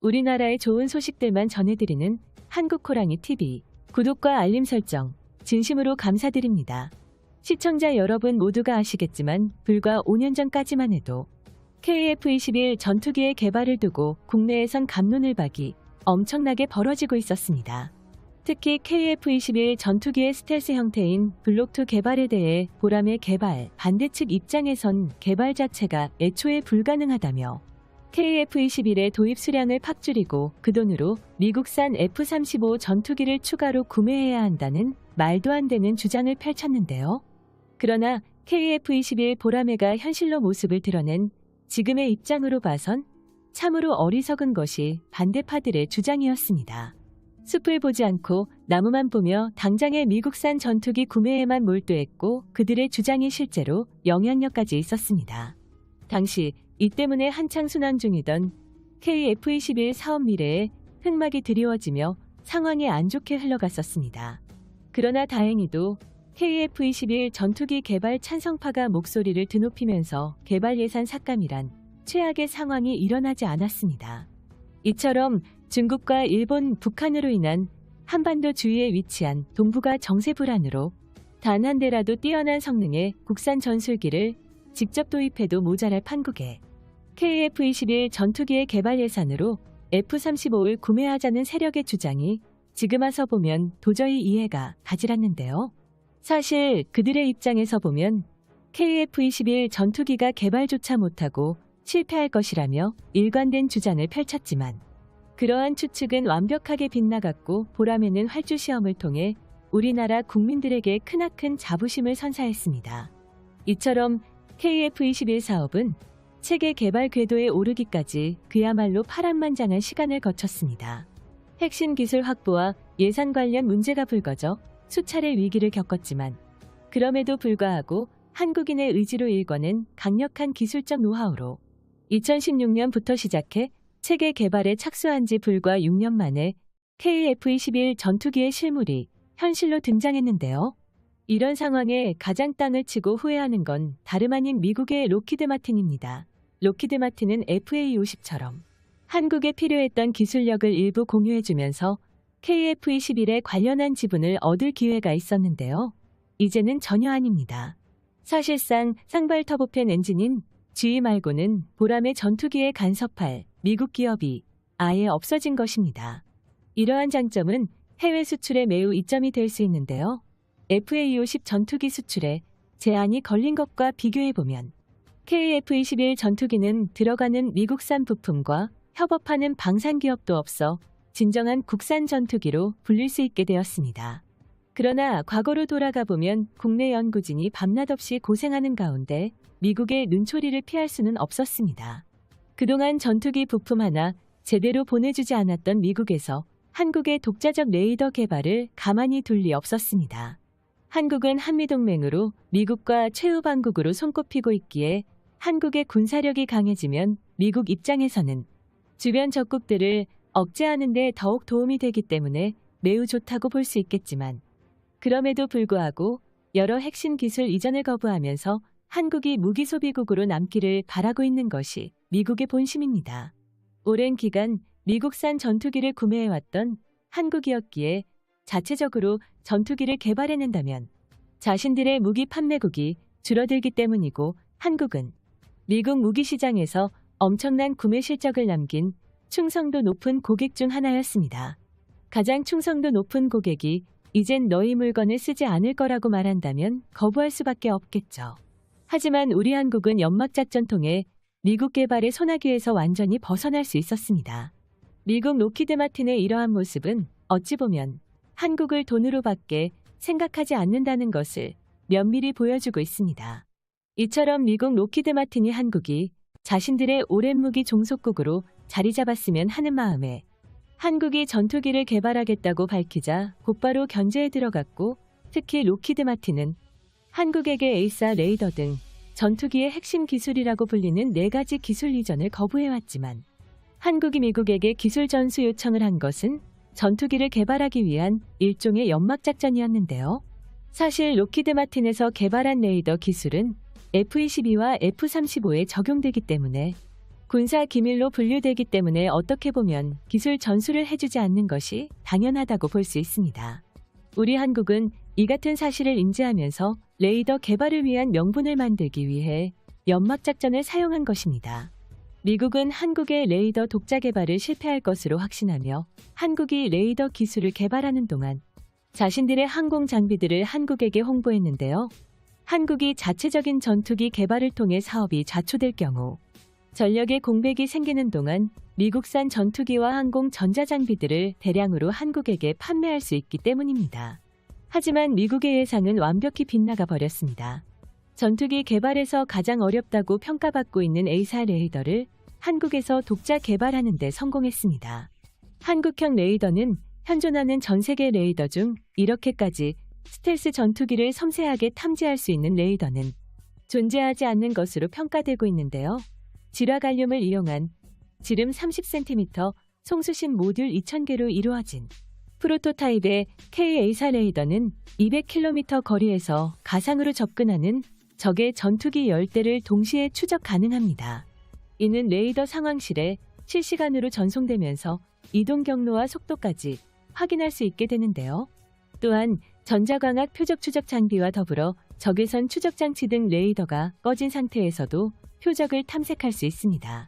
우리나라의 좋은 소식들만 전해드리는 한국호랑이TV. 구독과 알림 설정 진심으로 감사드립니다. 시청자 여러분 모두가 아시겠지만 불과 5년 전까지만 해도 KF-21 전투기의 개발을 두고 국내에선 갑론을박이 엄청나게 벌어지고 있었습니다. 특히 KF-21 전투기의 스텔스 형태인 블록2 개발에 대해 보람의 개발 반대 측 입장에선 개발 자체가 애초에 불가능하다며 KF-21의 도입 수량을 팍 줄이고 그 돈으로 미국산 F-35 전투기를 추가로 구매해야 한다는 말도 안 되는 주장을 펼쳤는데요. 그러나 KF-21 보라매가 현실로 모습을 드러낸 지금의 입장으로 봐선 참으로 어리석은 것이 반대파들의 주장이었습니다. 숲을 보지 않고 나무만 보며 당장의 미국산 전투기 구매에만 몰두했고 그들의 주장이 실제로 영향력까지 있었습니다. 당시 이 때문에 한창 순항 중이던 KF-21 사업 미래에 흑막이 드리워지며 상황이 안 좋게 흘러갔었습니다. 그러나 다행히도 KF-21 전투기 개발 찬성파가 목소리를 드높이면서 개발 예산 삭감이란 최악의 상황이 일어나지 않았습니다. 이처럼 중국과 일본, 북한으로 인한 한반도 주위에 위치한 동북아 정세 불안으로 단 한 대라도 뛰어난 성능의 국산 전술기를 직접 도입해도 모자랄 판국에 KF-21 전투기의 개발 예산으로 F-35를 구매하자는 세력의 주장이 지금 와서 보면 도저히 이해가 가질 않는데요. 사실 그들의 입장에서 보면 KF-21 전투기가 개발조차 못하고 실패할 것이라며 일관된 주장을 펼쳤지만 그러한 추측은 완벽하게 빗나갔고 보라매는 활주시험을 통해 우리나라 국민들에게 크나큰 자부심을 선사했습니다. 이처럼 KF-21 사업은 체계 개발 궤도에 오르기까지 그야말로 파란만장한 시간을 거쳤습니다. 핵심 기술 확보와 예산 관련 문제가 불거져 수차례 위기를 겪었지만 그럼에도 불구하고 한국인의 의지로 일궈낸 강력한 기술적 노하우로 2016년부터 시작해 체계 개발에 착수한 지 불과 6년 만에 KF-21 전투기의 실물이 현실로 등장했는데요. 이런 상황에 가장 땅을 치고 후회하는 건 다름 아닌 미국의 록히드 마틴입니다. 록히드 마틴은 FA-50처럼 한국에 필요했던 기술력을 일부 공유해주면서 KF-21에 관련한 지분을 얻을 기회가 있었는데요. 이제는 전혀 아닙니다. 사실상 쌍발 터보팬 엔진인 G 말고는 보람의 전투기에 간섭할 미국 기업이 아예 없어진 것입니다. 이러한 장점은 해외 수출에 매우 이점이 될 수 있는데요. FA-50 전투기 수출에 제한이 걸린 것과 비교해보면 KF-21 전투기는 들어가는 미국산 부품과 협업하는 방산기업도 없어 진정한 국산 전투기로 불릴 수 있게 되었습니다. 그러나 과거로 돌아가보면 국내 연구진이 밤낮 없이 고생하는 가운데 미국의 눈초리를 피할 수는 없었습니다. 그동안 전투기 부품 하나 제대로 보내주지 않았던 미국에서 한국의 독자적 레이더 개발을 가만히 둘 리 없었습니다. 한국은 한미동맹으로 미국과 최후방국으로 손꼽히고 있기에 한국의 군사력이 강해지면 미국 입장에서는 주변 적국들을 억제하는 데 더욱 도움이 되기 때문에 매우 좋다고 볼 수 있겠지만 그럼에도 불구하고 여러 핵심 기술 이전을 거부하면서 한국이 무기 소비국으로 남기를 바라고 있는 것이 미국의 본심입니다. 오랜 기간 미국산 전투기를 구매해왔던 한국이었기에 자체적으로 전투기를 개발해낸다면 자신들의 무기 판매국이 줄어들기 때문이고 한국은 미국 무기 시장에서 엄청난 구매 실적을 남긴 충성도 높은 고객 중 하나였습니다. 가장 충성도 높은 고객이 이젠 너희 물건을 쓰지 않을 거라고 말한다면 거부할 수밖에 없겠죠. 하지만 우리 한국은 연막작전 통해 미국 개발의 소나기에서 완전히 벗어날 수 있었습니다. 미국 록히드 마틴의 이러한 모습은 어찌 보면 한국을 돈으로밖에 생각하지 않는다는 것을 면밀히 보여주고 있습니다. 이처럼 미국 록히드 마틴이 한국이 자신들의 오랜 무기 종속국으로 자리 잡았으면 하는 마음에 한국이 전투기를 개발하겠다고 밝히자 곧바로 견제에 들어갔고 특히 록히드 마틴은 한국에게 에이사 레이더 등 전투기의 핵심 기술이라고 불리는 4가지 기술 이전을 거부해왔지만 한국이 미국에게 기술 전수 요청을 한 것은 전투기를 개발하기 위한 일종의 연막작전이었는데요. 사실 록히드 마틴에서 개발한 레이더 기술은 F-22와 F-35에 적용되기 때문에 군사 기밀로 분류되기 때문에 어떻게 보면 기술 전수를 해주지 않는 것이 당연하다고 볼 수 있습니다. 우리 한국은 이 같은 사실을 인지하면서 레이더 개발을 위한 명분을 만들기 위해 연막작전을 사용한 것입니다. 미국은 한국의 레이더 독자 개발을 실패할 것으로 확신하며 한국이 레이더 기술을 개발하는 동안 자신들의 항공 장비들을 한국에게 홍보했는데요. 한국이 자체적인 전투기 개발을 통해 사업이 좌초될 경우 전력의 공백이 생기는 동안 미국산 전투기와 항공 전자장비들을 대량으로 한국에게 판매할 수 있기 때문입니다. 하지만 미국의 예상은 완벽히 빗나가 버렸습니다. 전투기 개발에서 가장 어렵다고 평가받고 있는 A사 레이더를 한국에서 독자 개발하는 데 성공했습니다. 한국형 레이더는 현존하는 전 세계 레이더 중 이렇게까지 스텔스 전투기를 섬세하게 탐지할 수 있는 레이더는 존재하지 않는 것으로 평가되고 있는데요. 질화갈륨을 이용한 지름 30cm 송수신 모듈 2000개로 이루어진 프로토타입의 K-A사 레이더는 200km 거리에서 가상으로 접근하는 적의 전투기 10대를 동시에 추적 가능합니다. 이는 레이더 상황실에 실시간으로 전송되면서 이동 경로와 속도까지 확인할 수 있게 되는데요. 또한 전자광학 표적 추적 장비와 더불어 적외선 추적 장치 등 레이더가 꺼진 상태에서도 표적을 탐색할 수 있습니다.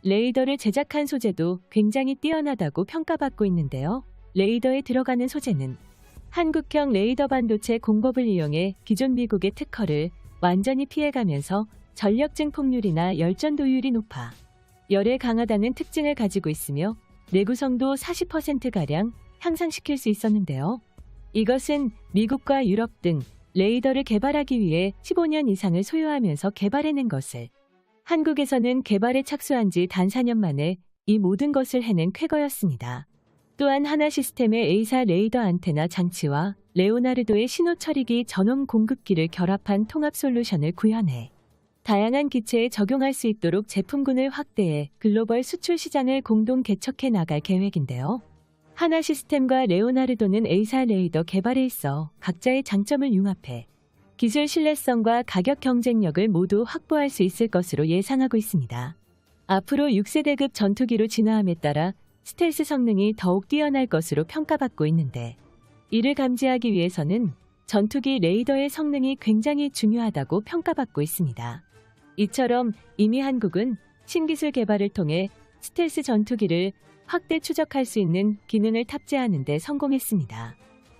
레이더를 제작한 소재도 굉장히 뛰어나다고 평가받고 있는데요. 레이더에 들어가는 소재는 한국형 레이더 반도체 공법을 이용해 기존 미국의 특허를 완전히 피해가면서 전력 증폭률이나 열전도율이 높아 열에 강하다는 특징을 가지고 있으며 내구성도 40%가량 향상시킬 수 있었는데요. 이것은 미국과 유럽 등 레이더를 개발하기 위해 15년 이상을 소요하면서 개발해낸 것을 한국에서는 개발에 착수한 지 단 4년 만에 이 모든 것을 해낸 쾌거였습니다. 또한 하나시스템의 A사 레이더 안테나 장치와 레오나르도의 신호 처리기 전원 공급기를 결합한 통합 솔루션을 구현해 다양한 기체에 적용할 수 있도록 제품군을 확대해 글로벌 수출 시장을 공동 개척해 나갈 계획인데요. 하나시스템과 레오나르도는 A사 레이더 개발에 있어 각자의 장점을 융합해 기술 신뢰성과 가격 경쟁력을 모두 확보할 수 있을 것으로 예상하고 있습니다. 앞으로 6세대급 전투기로 진화함에 따라 스텔스 성능이 더욱 뛰어날 것으로 평가받고 있는데 이를 감지하기 위해서는 전투기 레이더의 성능이 굉장히 중요하다고 평가받고 있습니다. 이처럼 이미 한국은 신기술 개발을 통해 스텔스 전투기를 확대 추적할 수 있는 기능을 탑재하는 데 성공했습니다.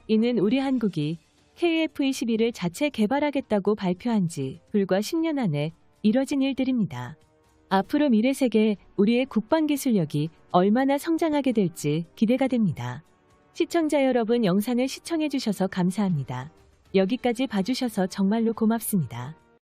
이는 우리 한국이 KF-21을 자체 개발하겠다고 발표한 지 불과 10년 안에 이뤄진 일들입니다. 앞으로 미래 세계 우리의 국방기술력이 얼마나 성장하게 될지 기대가 됩니다. 시청자 여러분 영상을 시청해주셔서 감사합니다. 여기까지 봐주셔서 정말로 고맙습니다.